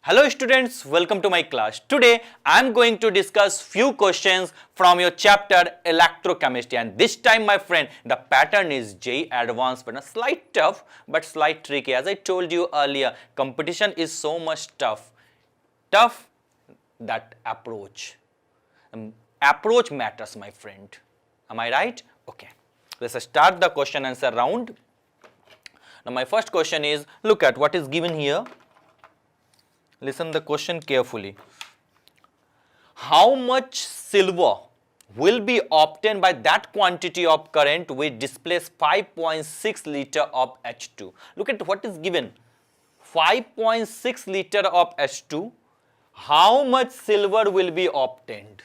Hello students, welcome to my class. Today I am going to discuss few questions from your chapter Electrochemistry, and this time my friend the pattern is JEE Advanced but slight tough but slight tricky. As I told you earlier, competition is so much tough that approach matters, my friend. Am I right? Okay, let's start the question answer round. Now my first question is, look at what is given here. Listen the question carefully. How much silver will be obtained by that quantity of current which displays 5.6 liter of H2? Look at what is given. 5.6 liter of H2. How much silver will be obtained?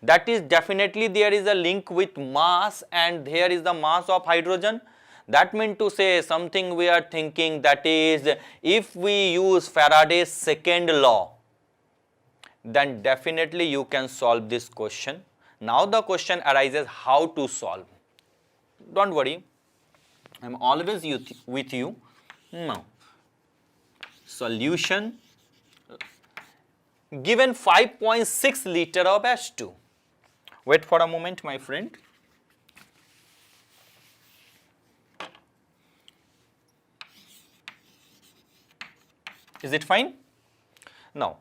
That is definitely there is a link with mass, and here is the mass of hydrogen. That means to say something we are thinking, that is, if we use Faraday's second law, then definitely you can solve this question. Now the question arises how to solve. Don't worry, I am always with you. Now, solution. Given 5.6 liter of H2. Wait for a moment, my friend. Is it fine? Now,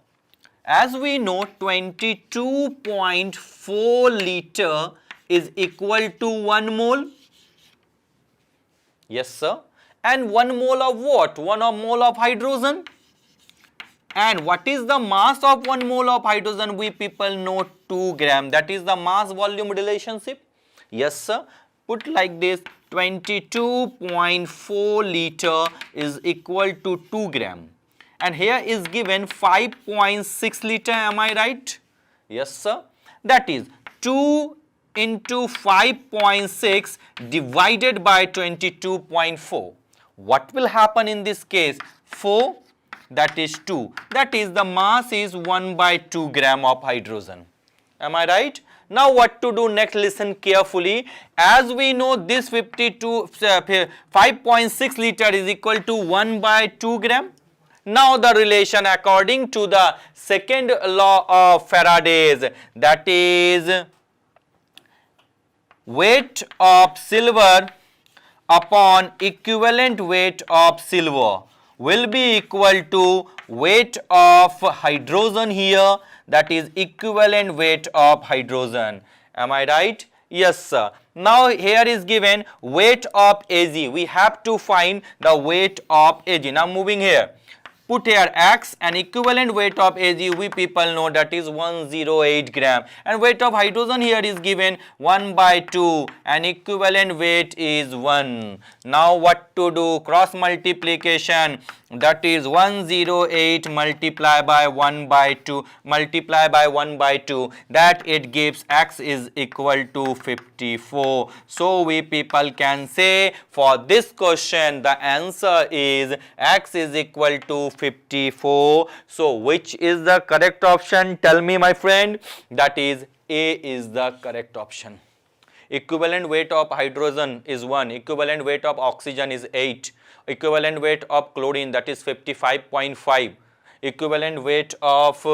as we know, 22.4 liter is equal to 1 mole. Yes, sir. And 1 mole of what? 1 mole of hydrogen. And what is the mass of 1 mole of hydrogen? We people know 2 gram. That is the mass volume relationship. Yes, sir. Put like this, 22.4 liter is equal to 2 gram. And here is given 5.6 liter, am I right? Yes, sir. That is 2 into 5.6 divided by 22.4. What will happen in this case? 4, that is 2. That is the mass is 1 by 2 gram of hydrogen. Am I right? Now what to do next? Listen carefully. As we know, this 5.6 liter is equal to 1 by 2 gram. Now the relation according to the second law of Faraday's, that is weight of silver upon equivalent weight of silver will be equal to weight of hydrogen here, that is equivalent weight of hydrogen. Am I right? Yes, sir. Now here is given weight of Ag. We have to find the weight of Ag. Now moving here. Put here X, and equivalent weight of Ag we people know that is 108 gram, and weight of hydrogen here is given 1 by 2 and equivalent weight is 1. Now what to do? Cross multiplication, that is 108 multiplied by 1 by 2 multiply by 1 by 2, that it gives X is equal to 54. So we people can say for this question the answer is X is equal to 54. So which is the correct option? Tell me, my friend. That is A is the correct option. Equivalent weight of hydrogen is 1, equivalent weight of oxygen is 8, equivalent weight of chlorine, that is 55.5, equivalent weight of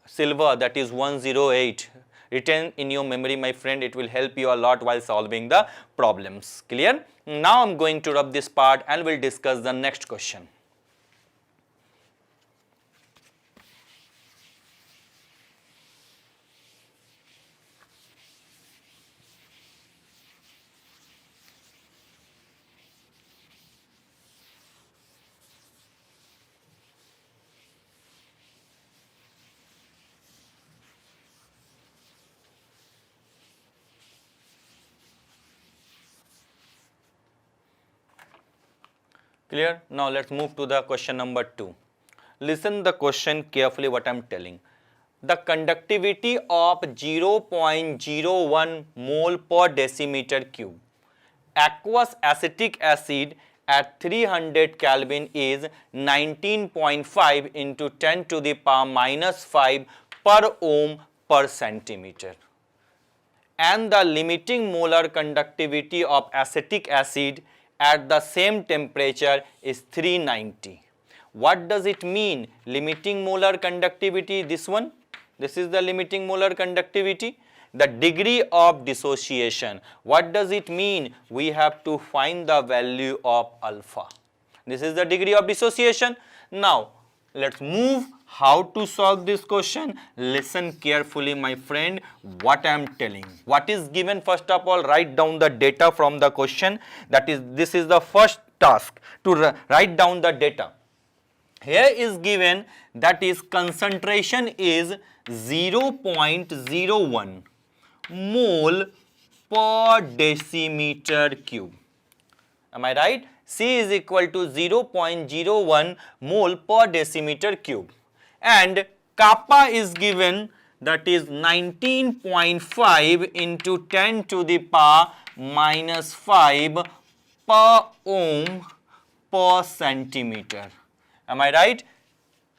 silver, that is 108. Written in your memory, my friend, it will help you a lot while solving the problems. Clear? Now I am going to rub this part and we'll discuss the next question. Clear? Now let's move to the question number 2. Listen the question carefully what I am telling. The conductivity of 0.01 mole per decimeter cube aqueous acetic acid at 300 Kelvin is 19.5 into 10 to the power minus 5 per ohm per centimeter. and the limiting molar conductivity of acetic acid at the same temperature is 390. What does it mean? Limiting molar conductivity, this one, this is the limiting molar conductivity. The degree of dissociation, what does it mean? We have to find the value of alpha. This is the degree of dissociation. Now, let's move how to solve this question. Listen carefully, my friend, what I am telling. What is given? First of all, write down the data from the question. That is, this is the first task, to write down the data. Here is given, that is concentration is 0.01 mole per decimeter cube. Am I right? C is equal to 0.01 mole per decimeter cube, and kappa is given, that is 19.5 into 10 to the power minus 5 per ohm per centimeter. Am I right?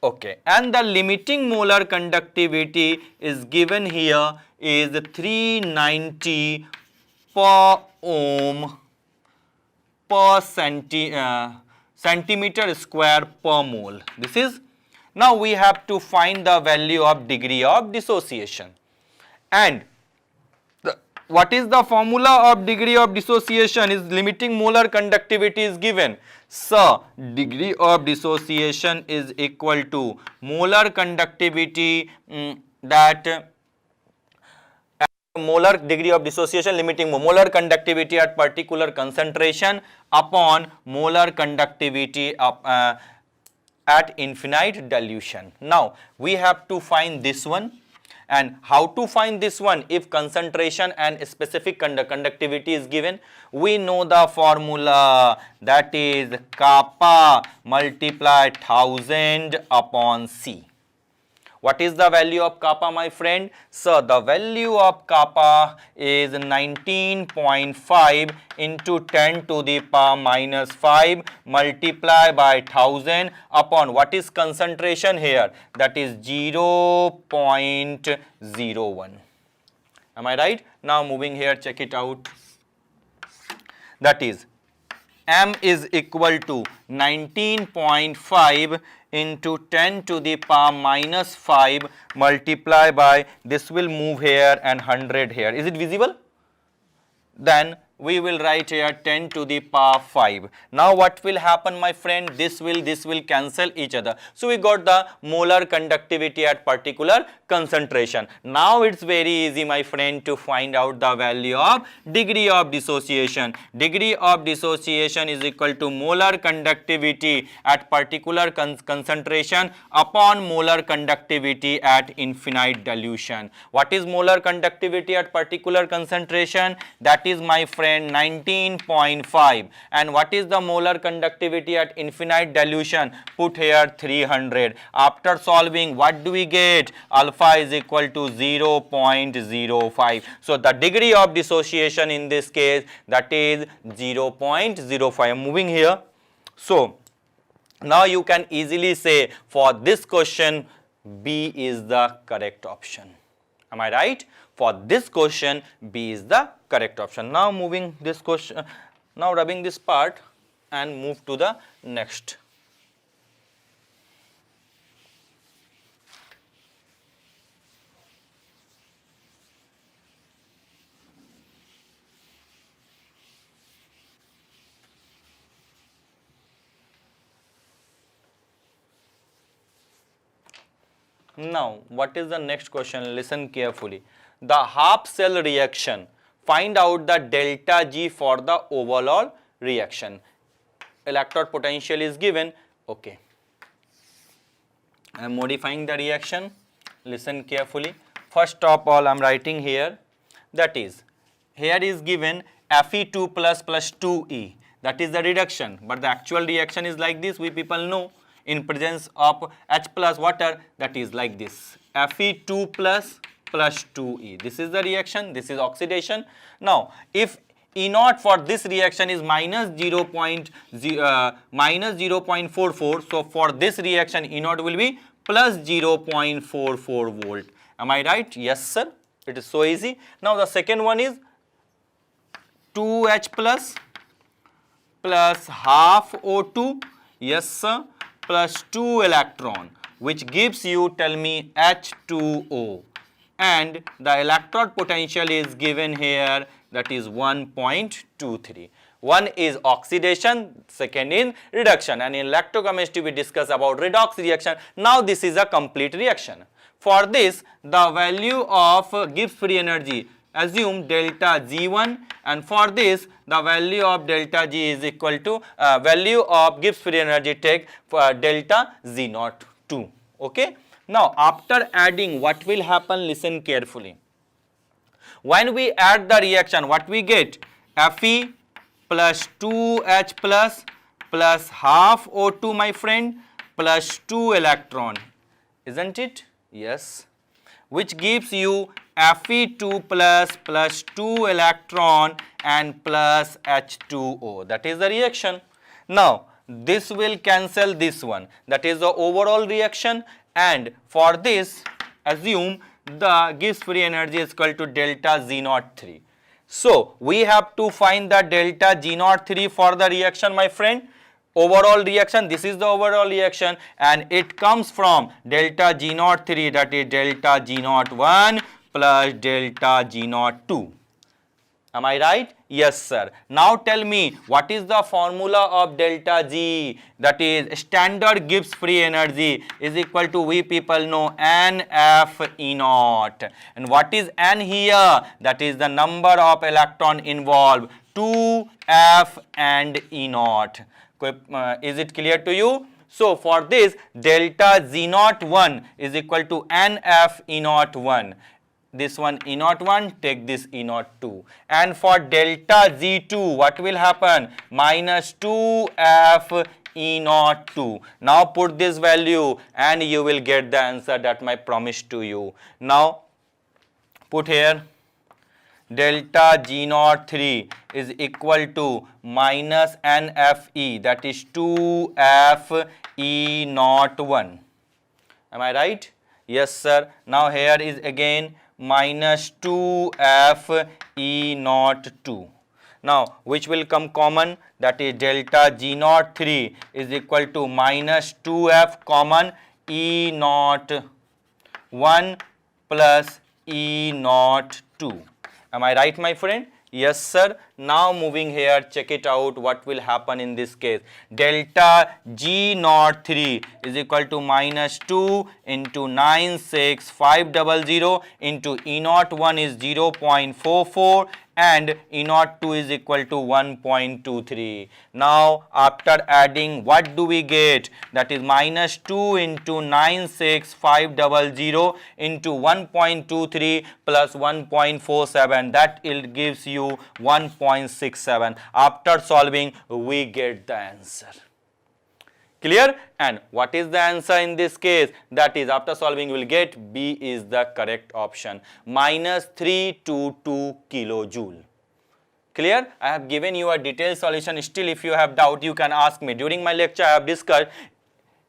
Okay, and the limiting molar conductivity is given here is 390 per ohm per centimeter square per mole. This is, now we have to find the value of degree of dissociation. And what is the formula of degree of dissociation? Is limiting molar conductivity is given. So, degree of dissociation is equal to molar conductivity, molar degree of dissociation, limiting molar conductivity at particular concentration upon molar conductivity at infinite dilution. Now, we have to find this one. And how to find this one? If concentration and specific conductivity is given, we know the formula, that is kappa multiplied 1000 upon C. What is the value of kappa, my friend? So, the value of kappa is 19.5 into 10 to the power minus 5 multiplied by 1000 upon, what is concentration here? That is 0.01. Am I right? Now, moving here, check it out. That is, M is equal to 19.5 into 10 to the power minus 5 multiply by, this will move here and 100 here. Is it visible? Then we will write here 10 to the power 5. Now what will happen, my friend? This will cancel each other. So we got the molar conductivity at particular concentration. Now it's very easy, my friend, to find out the value of degree of dissociation. Degree of dissociation is equal to molar conductivity at particular concentration upon molar conductivity at infinite dilution. What is molar conductivity at particular concentration? That is, my friend, 19.5. And what is the molar conductivity at infinite dilution? Put here 300. After solving, what do we get? Alpha is equal to 0.05. So the degree of dissociation in this case, that is 0.05. I am moving here. So now you can easily say, for this question, B is the correct option. Am I right? For this question, B is the correct option. Now moving this question, now rubbing this part and move to the next. Now, what is the next question? Listen carefully. The half cell reaction, find out the delta G for the overall reaction. Electrode potential is given. Okay. I am modifying the reaction. Listen carefully. First of all, I am writing here, that is, here is given Fe2 plus 2E. That is the reduction. But the actual reaction is like this. We people know, in presence of H plus water, that is like this. Fe2 plus 2E. This is the reaction. This is oxidation. Now, if E naught for this reaction is minus 0.44, so for this reaction E naught will be plus 0.44 volt. Am I right? Yes, sir. It is so easy. Now the second one is 2H plus half O2, yes sir, plus 2 electron, which gives you, tell me, H2O, and the electrode potential is given here, that is 1.23. One is oxidation, second is reduction, and in electrochemistry we discuss about redox reaction. Now this is a complete reaction. For this, the value of Gibbs free energy, assume delta G1, and for this the value of delta G is equal to value of Gibbs free energy, take delta Z02. Okay. Now after adding, what will happen, listen carefully. When we add the reaction, what we get? Fe plus 2H plus half O2, my friend, plus 2 electron, isn't it? Yes, which gives you Fe2 plus 2 electron and plus H2O. That is the reaction. Now this will cancel this one, that is the overall reaction, and for this assume the Gibbs free energy is equal to delta Z03. So we have to find the delta G03 for the reaction, my friend. Overall reaction, this is the overall reaction, and it comes from delta G03, that is delta G01 plus delta G02. Am I right? Yes sir. Now tell me, what is the formula of delta G? That is standard Gibbs free energy is equal to, we people know, NF E0. And what is N here? That is the number of electron involved, 2F and E0. Is it clear to you? So for this, delta Z01 is equal to NF E01. This one E01, take this E02. And for delta Z2, what will happen? Minus 2F E02. Now put this value and you will get the answer that I promised to you. Now put here delta G03 is equal to minus NFE, that is 2F E01. Am I right? Yes sir. Now here is again minus 2F E02. Now which will come common? That is delta G03 is equal to minus 2F common E01 plus E02. Am I right, my friend? Yes sir. Now moving here, check it out, what will happen in this case. Delta G03 is equal to minus 2 into 96500 into E01 is 0.44 and E02 is equal to 1.23. Now after adding, what do we get? That is minus 2 into 96500 into 1.23 plus 1.47, that it gives you 1.67. After solving, we get the answer. Clear? And what is the answer in this case? That is, after solving you will get B is the correct option, minus 322 kilojoule. Clear? I have given you a detailed solution. Still if you have doubt, you can ask me. During my lecture I have discussed,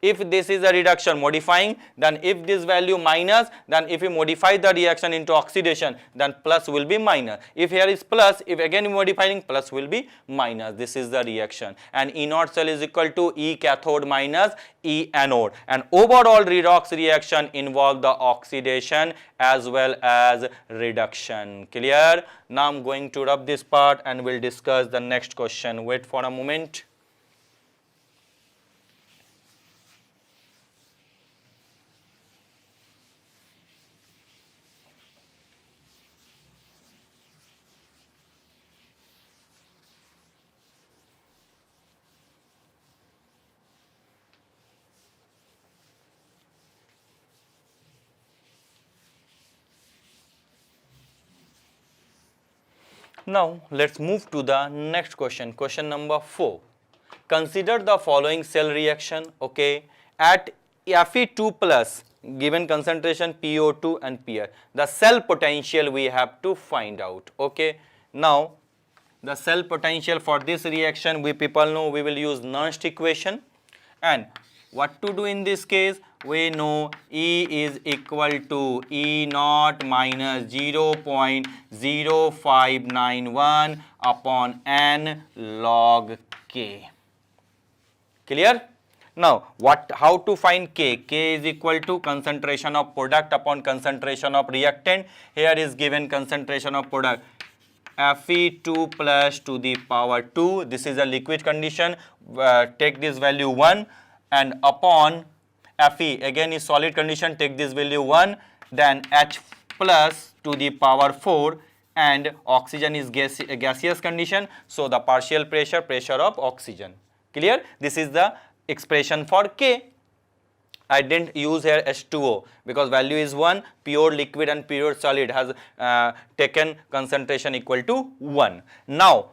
if this is a reduction modifying, then if this value minus, then if we modify the reaction into oxidation, then plus will be minus. If here is plus, if again modifying, plus will be minus. This is the reaction. And E0 cell is equal to E cathode minus E anode. And overall redox reaction involve the oxidation as well as reduction. Clear? Now I'm going to rub this part and we'll discuss the next question. Wait for a moment. Now let's move to the next question. Question number 4. Consider the following cell reaction. Okay, at Fe2 plus given concentration PO2 and PR, the cell potential we have to find out. Okay, now the cell potential for this reaction, we people know we will use Nernst equation. And what to do in this case? we know E is equal to E naught minus 0.0591 upon N log K. Clear? Now, how to find K? K is equal to concentration of product upon concentration of reactant. Here is given concentration of product Fe2 plus to the power 2. This is a liquid condition. Take this value 1 and upon Fe again is solid condition. Take this value 1. Then H plus to the power 4 and oxygen is gaseous condition. So the partial pressure of oxygen. Clear? This is the expression for K. I didn't use here H2O because value is 1. Pure liquid and pure solid has taken concentration equal to 1. Now,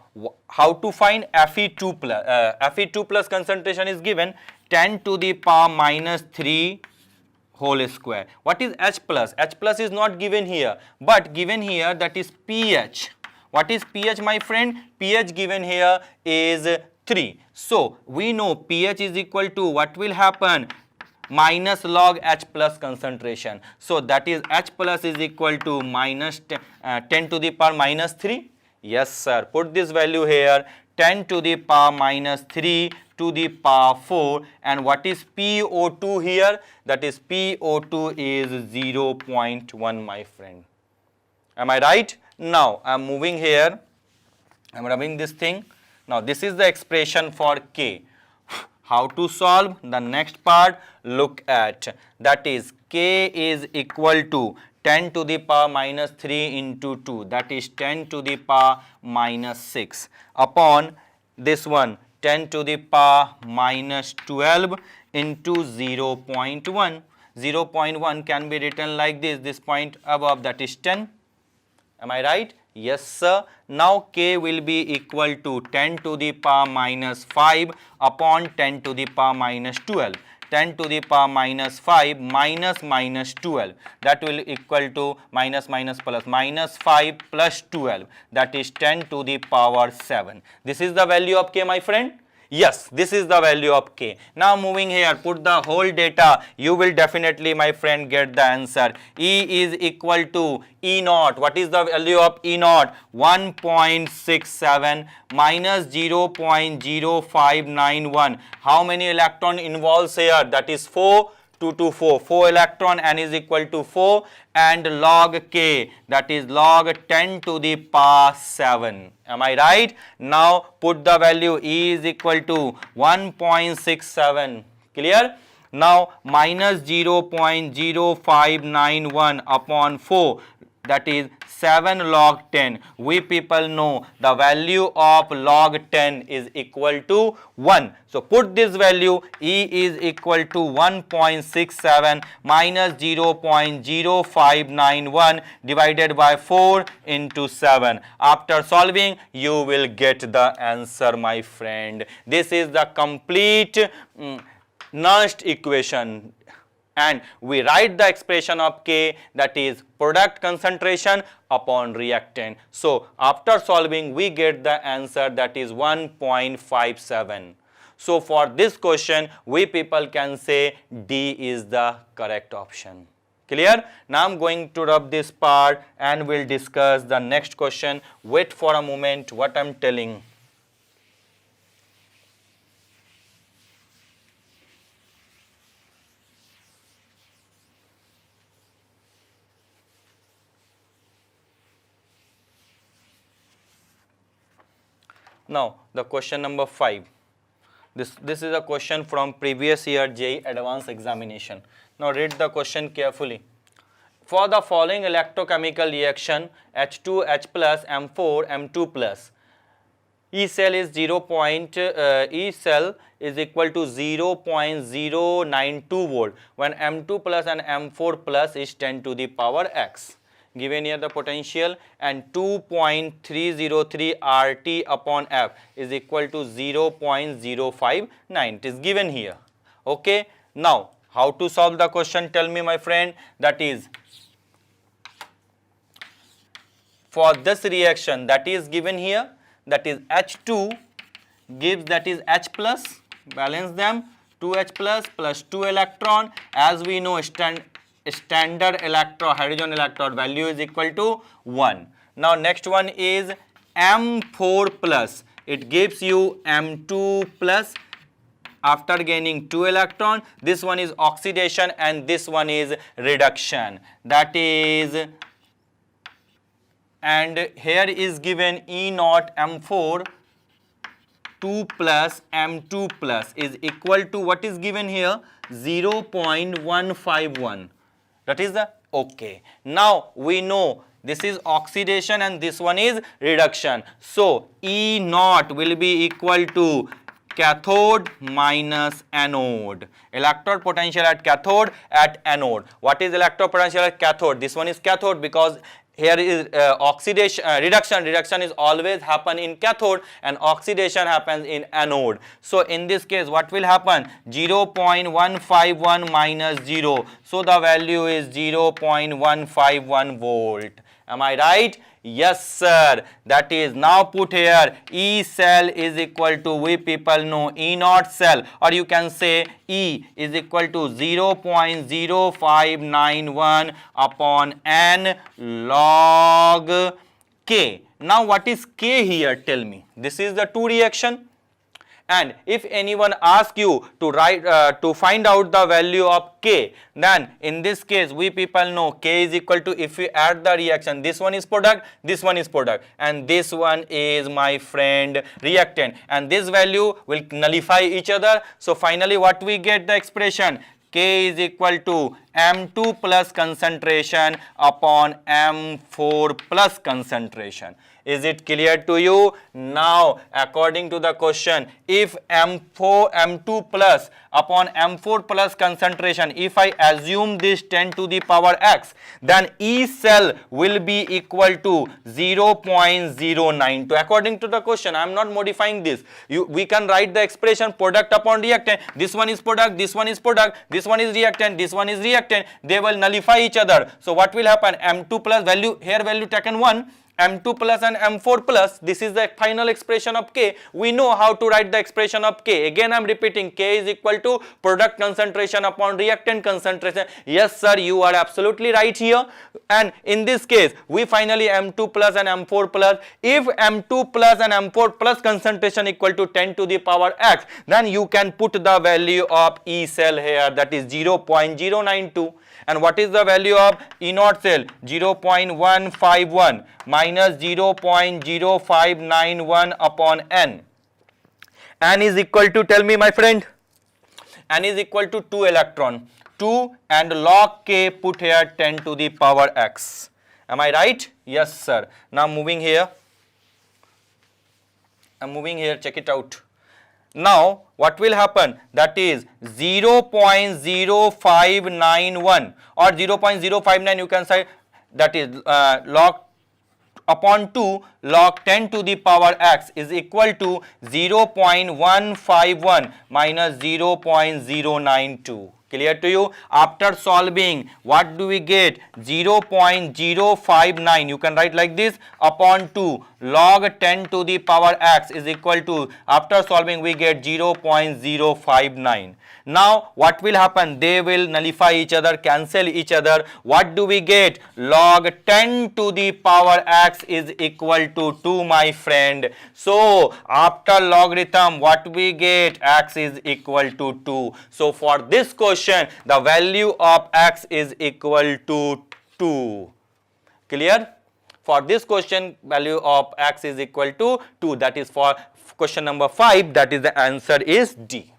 how to find Fe2 plus? Fe2 plus concentration is given 10 to the power minus 3 whole square. What is H plus? H plus is not given here, but given here that is pH. What is pH, my friend? pH given here is 3. So, we know pH is equal to what will happen? Minus log H plus concentration. So, that is H plus is equal to minus 10 to the power minus 3. Yes, sir. Put this value here 10 to the power minus 3 to the power 4. And what is PO2 here? That is PO2 is 0.1, my friend. Am I right? Now, I am moving here. I am rubbing this thing. Now, this is the expression for K. How to solve? The next part, look at. That is K is equal to 10 to the power minus 3 into 2. That is 10 to the power minus 6 upon this one 10 to the power minus 12 into 0.1. 0.1 can be written like this point above, that is 10. Am I right? Yes, sir. Now, K will be equal to 10 to the power minus 5 upon 10 to the power minus 12. 10 to the power minus 5 minus 12. That will equal to minus plus minus 5 plus 12. That is 10 to the power 7. This is the value of K, my friend. Yes, this is the value of K. Now moving here, put the whole data. You will definitely, my friend, get the answer. E is equal to E naught. What is the value of E naught? 1.67 minus 0.0591. How many electron involves here? That is 4. 2 to 4. 4 electron, N is equal to 4, and log K, that is log 10 to the power 7. Am I right? Now put the value. E is equal to 1.67. Clear? Now minus 0.0591 upon 4. That is 7 log 10. We people know the value of log 10 is equal to 1. So put this value. E is equal to 1.67 minus 0.0591 divided by 4 into 7. After solving, you will get the answer, my friend. This is the complete Nernst equation. And we write the expression of K, that is product concentration upon reactant. So after solving, we get the answer, that is 1.57. So for this question, we people can say D is the correct option. Clear? Now I'm going to rub this part and we'll discuss the next question. Wait for a moment, what I'm telling. Now the question number 5. This is a question from previous year JEE advanced examination. Now read the question carefully. For the following electrochemical reaction H2H plus M4 M2 plus, E cell is E cell is equal to 0.092 volt when M2 plus and M4 plus is 10 to the power X. Given here the potential, and 2.303 RT upon F is equal to 0.059. It is given here. Okay. Now how to solve the question? Tell me, my friend. That is, for this reaction that is given here, that is H2 gives, that is H plus, balance them, 2H plus 2 electron. As we know, standard electron, hydrogen electron value is equal to 1. Now next one is M4 plus. It gives you M2 plus after gaining 2 electron. This one is oxidation and this one is reduction. That is, and here is given E naught M4 2 plus M2 plus is equal to what is given here, 0.151. That is the okay. Now we know this is oxidation and this one is reduction. So E naught will be equal to cathode minus anode. Electrode potential at cathode at anode. What is electrode potential at cathode? This one is cathode because here is oxidation, reduction is always happen in cathode and oxidation happens in anode. So in this case what will happen? 0.151 minus 0. So the value is 0.151 volt. Am I right? Yes sir. That is, now put here E cell is equal to, we people know E naught cell, or you can say E is equal to 0.0591 upon N log K. Now what is K here? Tell me. This is the 2 reaction. And if anyone asks you to write to find out the value of K, then in this case we people know K is equal to, if we add the reaction, this one is product, this one is product, and this one is, my friend, reactant, and this value will nullify each other. So finally what we get, the expression K is equal to M2 plus concentration upon M4 plus concentration. Is it clear to you? Now according to the question, if M2 plus upon M4 plus concentration, if I assume this 10 to the power x, then E cell will be equal to 0.092. According to the question, I am not modifying this. We can write the expression product upon reactant. This one is product, this one is product, this one is reactant, this one is reactant. They will nullify each other. So what will happen? M2 plus value, here value taken 1. M2 plus and M4 plus, this is the final expression of K. We know how to write the expression of K. Again I am repeating, K is equal to product concentration upon reactant concentration. Yes sir, you are absolutely right here. And in this case, we finally M2 plus and M4 plus. If M2 plus and M4 plus concentration equal to 10 to the power x, then you can put the value of E cell here, that is 0.092. And what is the value of E naught cell? 0.151 minus 0.0591 upon N. N is equal to, tell me my friend, N is equal to 2 electron. 2 and log K, put here 10 to the power x. Am I right? Yes sir. Now moving here. I'm moving here, check it out. Now what will happen? That is 0.0591 or 0.059, you can say, that is log upon 2 log 10 to the power x is equal to 0.151 minus 0.092. Clear to you? After solving, what do we get? 0.059, you can write like this, upon 2 log 10 to the power x is equal to, after solving we get 0.059. Now what will happen? They will nullify each other, cancel each other. What do we get? Log 10 to the power x is equal to 2, my friend. So after logarithm, what we get? X is equal to 2. So for this question, the value of x is equal to 2. Clear? For this question, value of x is equal to 2. That is for question number 5. That is, the answer is D.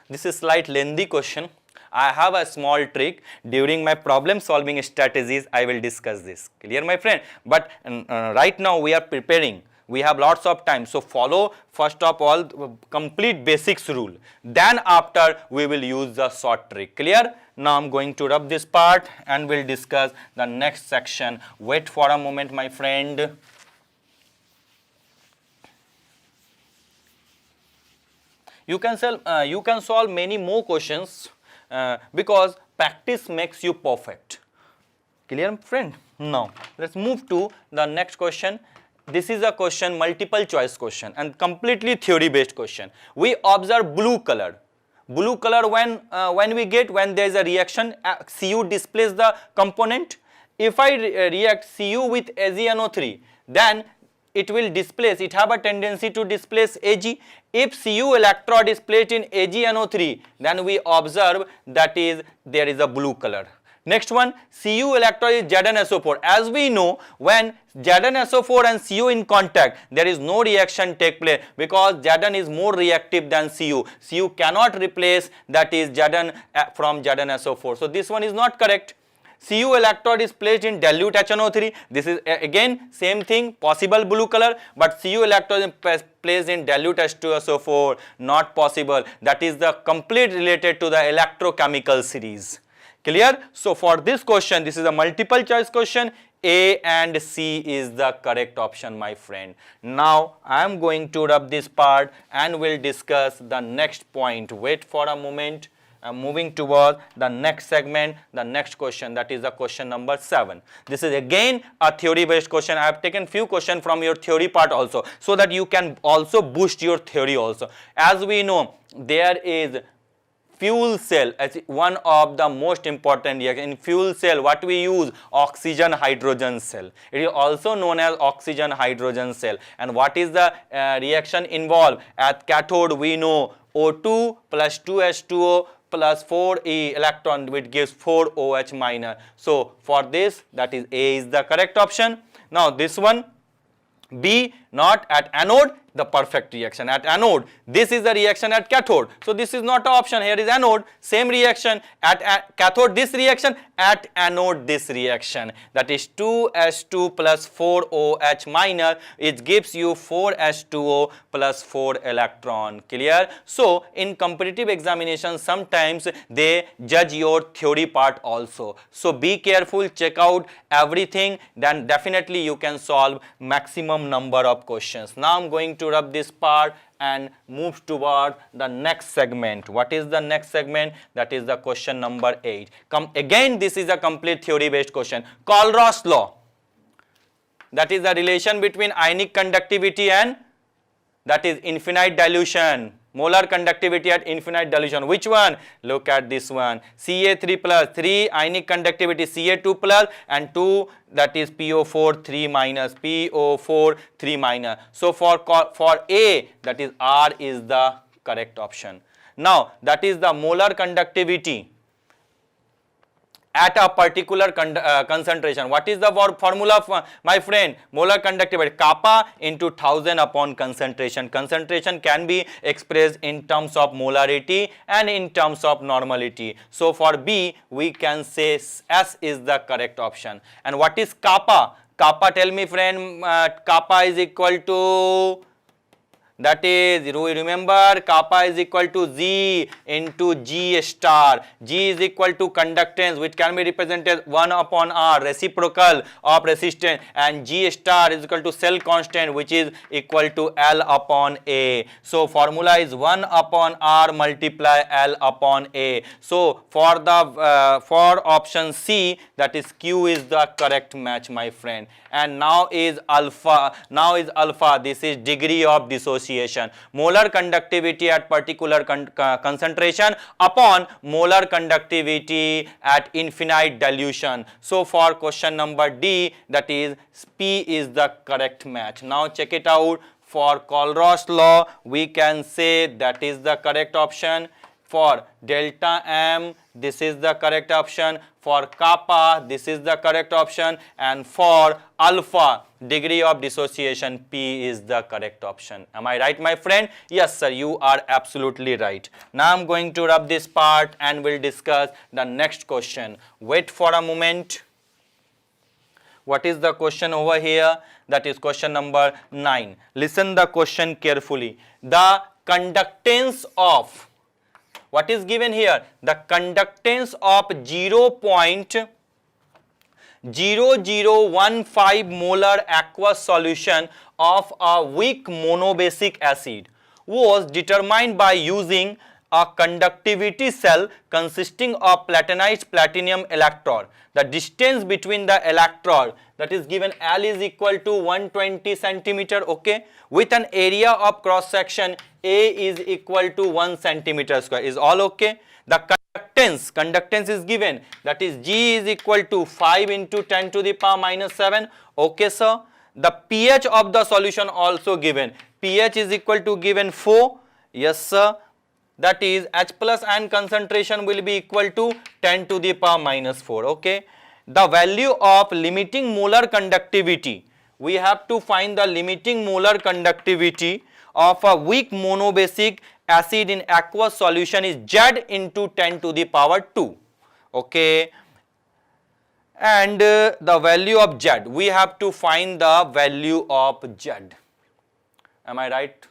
This is slight lengthy question. I have a small trick. During my problem solving strategies, I will discuss this. Clear, my friend? But right now we are preparing. We have lots of time. So follow first of all complete basics rule. Then after we will use the short trick. Clear? Now I am going to rub this part and we'll discuss the next section. Wait for a moment, my friend. You can solve many more questions because practice makes you perfect. Clear, friend? Now let's move to the next question. this is a question, multiple choice question and completely theory based question. We observe blue color. Blue color when there is a reaction, Cu displays the component. If I react Cu with AgNO3, then it will displace, it have a tendency to displace Ag. If Cu electrode is placed in AgNO3, then we observe that is there is a blue color. Next one, Cu electrode is ZnSO4. As we know, when ZnSO4 and Cu in contact, there is no reaction take place because Zn is more reactive than Cu. Cu cannot replace that is Zn from ZnSO4. So this one is not correct. Cu electrode is placed in dilute HNO3. This is again same thing, possible blue color, but Cu electrode is placed in dilute H2SO4, not possible. That is the complete related to the electrochemical series. Clear? So for this question, this is a multiple choice question. A and C is the correct option, my friend. Now I am going to rub this part and we'll discuss the next point. Wait for a moment. I'm moving towards the next segment, the next question, that is the question number 7. This is again a theory based question. I have taken few questions from your theory part also, so that you can also boost your theory also. As we know, there is fuel cell as one of the most important reaction. In fuel cell, what we use? Oxygen hydrogen cell. It is also known as oxygen hydrogen cell. And what is the reaction involved? At cathode, we know O2 plus 2H2O plus 4E electron, which gives 4OH minus. So for this, that is A is the correct option. Now this one, B, not at anode, the perfect reaction. At anode, this is the reaction at cathode. So this is not an option. Here is anode, same reaction. At cathode, this reaction. At anode, this reaction. That is 2H2 plus 4OH minus. It gives you 4H2O plus 4 electron. Clear? So in competitive examination, sometimes they judge your theory part also. So be careful, check out everything, then definitely you can solve maximum number of questions. Now I'm going to rub this part and move toward the next segment. What is the next segment? That is the question number 8. Again, this is a complete theory based question. Colross law, that is the relation between ionic conductivity and that is infinite dilution. Molar conductivity at infinite dilution. Which one? Look at this one. Ca3 plus 3 ionic conductivity, Ca2 plus and 2, that is PO4 3 minus, PO4 3 minus. So for A, that is R is the correct option. Now that is the molar conductivity at a particular concentration. What is the formula, my friend? Molar conductivity, kappa into 1000 upon concentration. Concentration can be expressed in terms of molarity and in terms of normality. So for B, we can say S is the correct option. And what is kappa? Kappa, tell me friend, kappa is equal to, that is, remember, kappa is equal to Z into G star. G is equal to conductance, which can be represented 1 upon R, reciprocal of resistance, and G star is equal to cell constant, which is equal to L upon A. So formula is 1 upon R multiply L upon A. So for the for option C, that is Q is the correct match, my friend. And now is alpha. This is degree of dissociation. Molar conductivity at particular concentration upon molar conductivity at infinite dilution. So for question number D, that is P is the correct match. Now check it out. For Colross law, we can say that is the correct option. For delta M, this is the correct option. For kappa, this is the correct option. And for alpha, degree of dissociation, P is the correct option. Am I right, my friend? Yes, sir, you are absolutely right. Now I'm going to rub this part and we'll discuss the next question. Wait for a moment. What is the question over here? That is question number 9. Listen the question carefully. The conductance of, what is given here? The conductance of 0.0015 molar aqueous solution of a weak monobasic acid was determined by using a conductivity cell consisting of platinized platinum electrode. The distance between the electrode, that is given L is equal to 120 centimeter, okay, with an area of cross section A is equal to 1 centimeter square. Is all okay? The conductance is given, that is G is equal to 5 into 10 to the power minus 7. Okay, sir. The pH of the solution also given. pH is equal to given 4. Yes, sir. That is H plus ion concentration will be equal to 10 to the power minus 4. Okay. The value of limiting molar conductivity. We have to find the limiting molar conductivity of a weak monobasic acid in aqueous solution is Z into 10 to the power 2. Okay. And the value of Z, we have to find the value of Z. Am I right?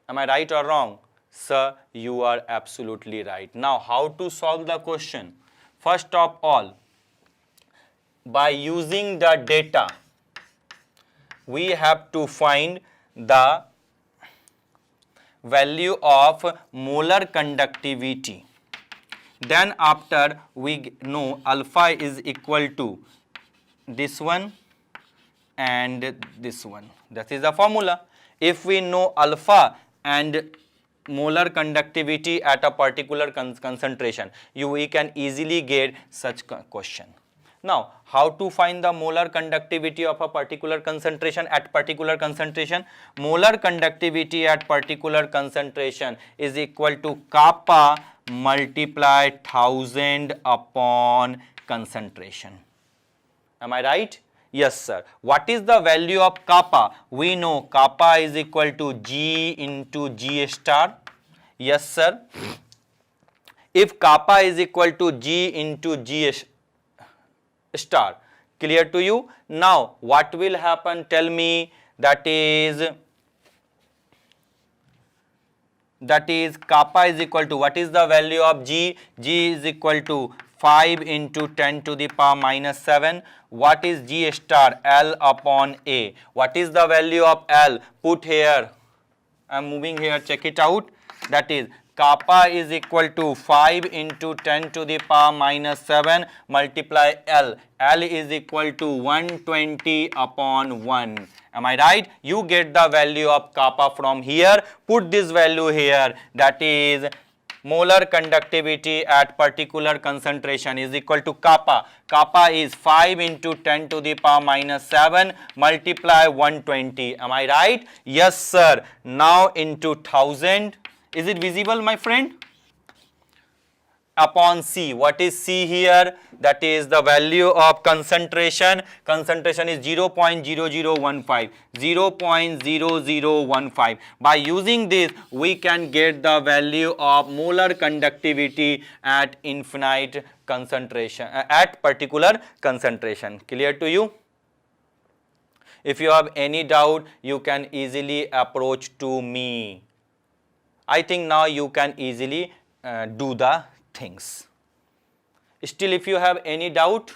Am I right or wrong? Sir, you are absolutely right. Now, how to solve the question? First of all, by using the data, we have to find the value of molar conductivity. Then after we know alpha is equal to this one and this one. That is the formula. If we know alpha and molar conductivity at a particular concentration, we can easily get such question. Now, how to find the molar conductivity of a particular concentration at particular concentration? Molar conductivity at particular concentration is equal to kappa multiply 1000 upon concentration. Am I right? Yes, sir. What is the value of kappa? We know kappa is equal to G into G star. Yes, sir. If kappa is equal to G into G star, clear to you? Now, what will happen? Tell me. That is kappa is equal to, what is the value of G? G is equal to 5 into 10 to the power minus 7. What is G star? L upon A. What is the value of L? Put here. I am moving here. Check it out. That is kappa is equal to 5 into 10 to the power minus 7 multiply L. L is equal to 120 upon 1. Am I right? You get the value of kappa from here. Put this value here. That is molar conductivity at particular concentration is equal to kappa. Kappa is 5 into 10 to the power minus 7 multiply 120. Am I right? Yes, sir. Now into 1000. Is it visible, my friend? Upon C. What is C here? That is the value of concentration. Concentration is 0.0015. 0.0015. By using this, we can get the value of molar conductivity at infinite concentration, at particular concentration. Clear to you? If you have any doubt, you can easily approach to me. I think now you can easily do the things. Still, if you have any doubt,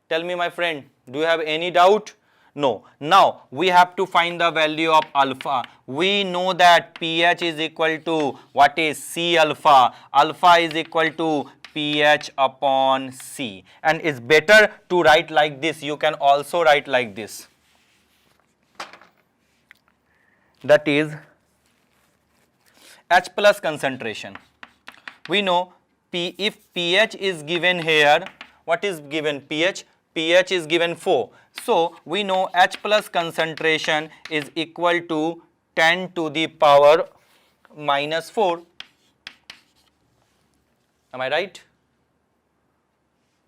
tell me, my friend, do you have any doubt? No. Now, we have to find the value of alpha. We know that pH is equal to, what is C alpha? Alpha is equal to pH upon C. And it's better to write like this. You can also write like this. That is H plus concentration. We know if pH is given here, what is given pH? pH is given 4. So, we know H plus concentration is equal to 10 to the power minus 4. Am I right?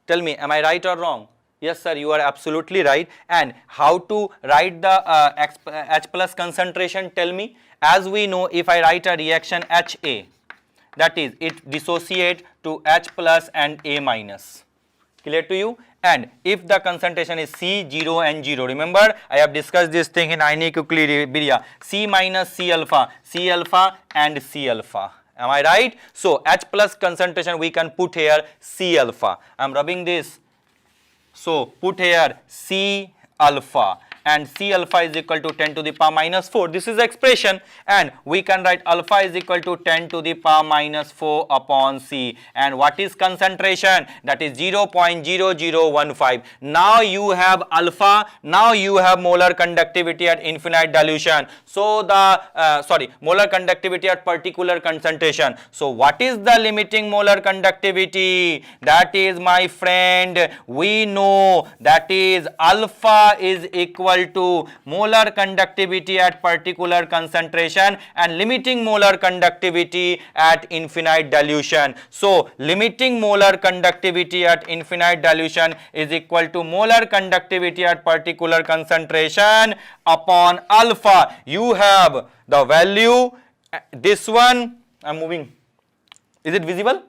Tell me, am I right or wrong? Yes, sir, you are absolutely right. And how to write the H plus concentration? Tell me. As we know, if I write a reaction HA, that is, it dissociate to H plus and A minus. Clear to you? And if the concentration is C, 0 and 0, remember I have discussed this thing in ionic equilibria, C minus C alpha and C alpha. Am I right? So, H plus concentration we can put here C alpha. I am rubbing this. So, put here C alpha. and C alpha is equal to 10 to the power minus 4. This is the expression, and we can write alpha is equal to 10 to the power minus 4 upon C. And what is concentration? That is 0.0015. Now you have alpha, now you have molar conductivity at infinite dilution. So the molar conductivity at particular concentration. So what is the limiting molar conductivity? That is, my friend, we know that is alpha is equal to molar conductivity at particular concentration and limiting molar conductivity at infinite dilution. So limiting molar conductivity at infinite dilution is equal to molar conductivity at particular concentration upon alpha. You have the value, this one, I'm moving, is it visible?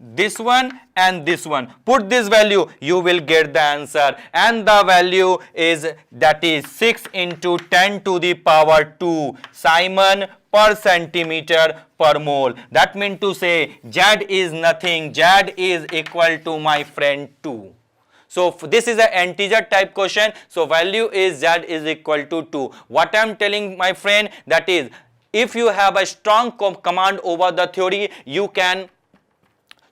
This one and this one. Put this value, you will get the answer, and the value is, that is 6 into 10 to the power 2 Simon per centimeter per mole. That means to say Z is nothing, Z is equal to, my friend, 2. So this is an integer type question. So value is Z is equal to 2. What I am telling, my friend, that is, if you have a strong command over the theory, you can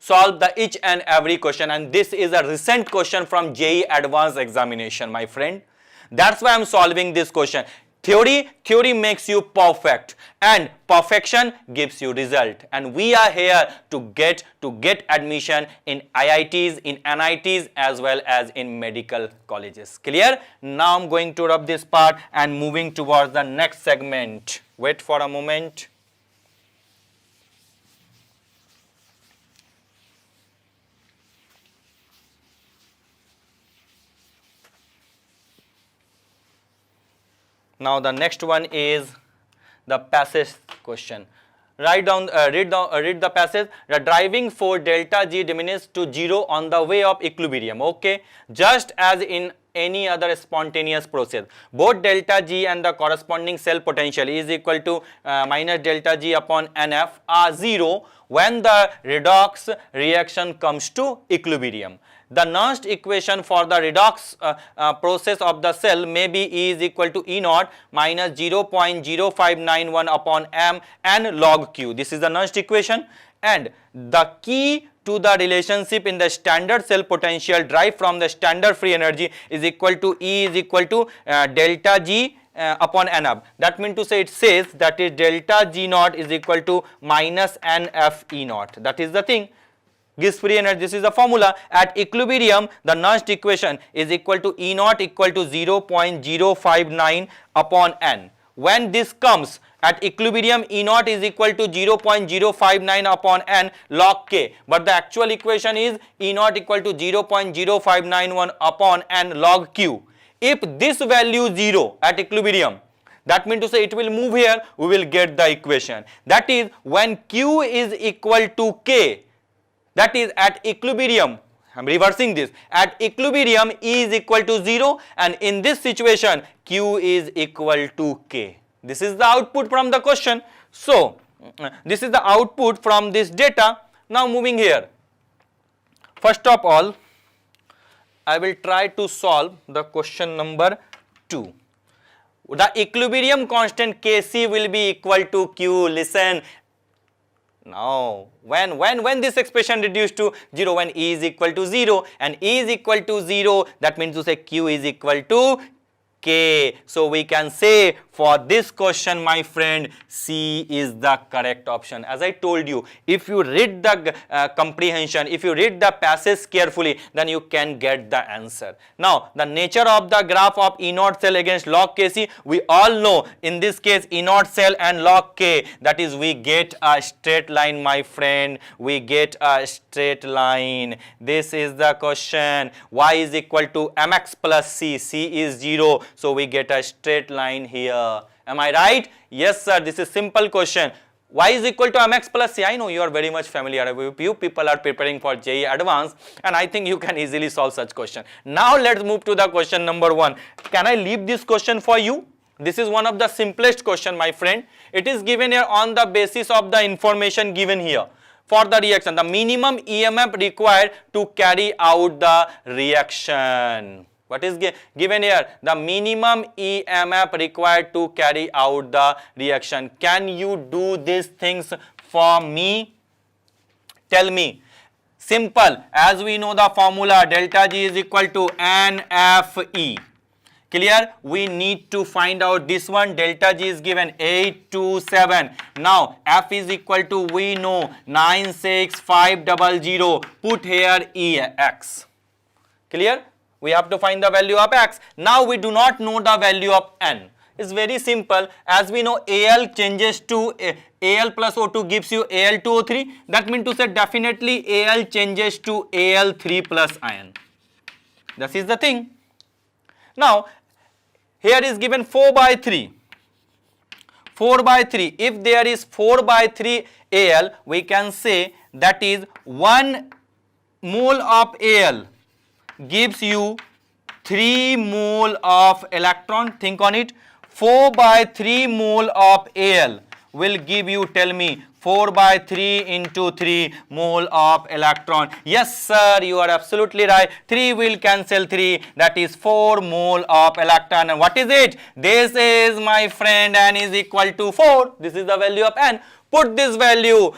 solve the each and every question, and this is a recent question from JEE advanced examination, my friend. That's why I'm solving this question. Theory makes you perfect, and perfection gives you result, and we are here to get admission in IITs, in NITs, as well as in medical colleges. Clear? Now I'm going to rub this part and moving towards the next segment. Wait for a moment. Now the next one is the passage question. Read the passage. The driving force delta G diminishes to 0 on the way of equilibrium. Okay, just as in any other spontaneous process, both delta G and the corresponding cell potential is equal to minus delta G upon NF are 0 when the redox reaction comes to equilibrium. The Nernst equation for the redox process of the cell may be E is equal to E naught minus 0.0591 upon M n log Q. This is the Nernst equation, and the key to the relationship in the standard cell potential derived from the standard free energy is equal to E is equal to delta G upon NF. That means to say, it says that is delta G naught is equal to minus NF E naught. That is the thing. Gives free energy. This is the formula. At equilibrium, the Nernst equation is equal to E naught equal to 0.059 upon N. When this comes at equilibrium, E naught is equal to 0.059 upon N log K. But the actual equation is E naught equal to 0.0591 upon N log Q. If this value is 0 at equilibrium, that means to say it will move here, we will get the equation. That is, when Q is equal to K, that is at equilibrium, I am reversing this, at equilibrium E is equal to 0, and in this situation Q is equal to K. This is the output from the question. So this is the output from this data. Now moving here, first of all I will try to solve the question number 2. The equilibrium constant Kc will be equal to Q. Listen. Now, when this expression reduced to 0, when E is equal to 0 and E is equal to 0, that means to say Q is equal to K. So we can say for this question, my friend, C is the correct option. As I told you, if you read the comprehension, if you read the passage carefully, then you can get the answer. Now, the nature of the graph of E naught cell against log Kc, we all know. In this case, E naught cell and log K, that is, we get a straight line, my friend. We get a straight line. This is the question. Y is equal to mx plus C. C is 0. So we get a straight line here. Am I right? Yes, sir. This is simple question. Y is equal to mx plus C. I know you are very much familiar with. You people are preparing for JEE Advanced, and I think you can easily solve such question. Now let's move to the question number 1. Can I leave this question for you? This is one of the simplest question, my friend. It is given here on the basis of the information given here. For the reaction, the minimum EMF required to carry out the reaction. What is given here? The minimum EMF required to carry out the reaction. Can you do these things for me? Tell me. Simple. As we know the formula, delta G is equal to NFE. Clear? We need to find out this one. Delta G is given 827. Now F is equal to, we know, 96500. Put here EX. Clear? We have to find the value of X. Now we do not know the value of N. It's very simple. As we know, Al changes to Al plus O2 gives you Al2O3. That means to say definitely Al changes to Al3 plus ion. This is the thing. Now here is given 4 by 3. 4 by 3. If there is 4 by 3 Al, we can say that is 1 mole of Al gives you 3 mole of electron. Think on it. 4 by 3 mole of Al will give you, tell me, 4 by 3 into 3 mole of electron. Yes sir, you are absolutely right. 3 will cancel 3, that is 4 mole of electron. And what is it? This is, my friend, N is equal to 4. This is the value of N. Put this value.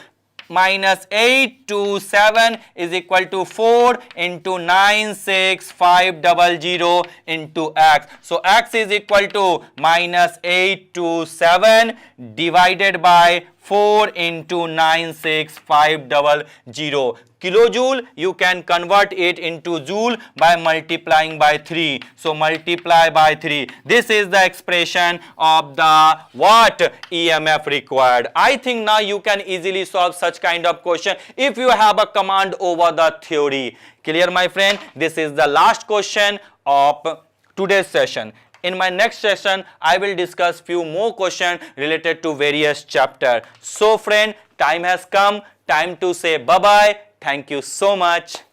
Minus 827 is equal to 4 into 96500 into X. So X is equal to minus 827 divided by 4 into 96500. Kilojoule, you can convert it into joule by multiplying by 3. So multiply by 3. This is the expression of the what EMF required. I think now you can easily solve such kind of question if you have a command over the theory. Clear, my friend? This is the last question of today's session. In my next session, I will discuss few more questions related to various chapters. So friend, time has come. Time to say bye-bye. Thank you so much.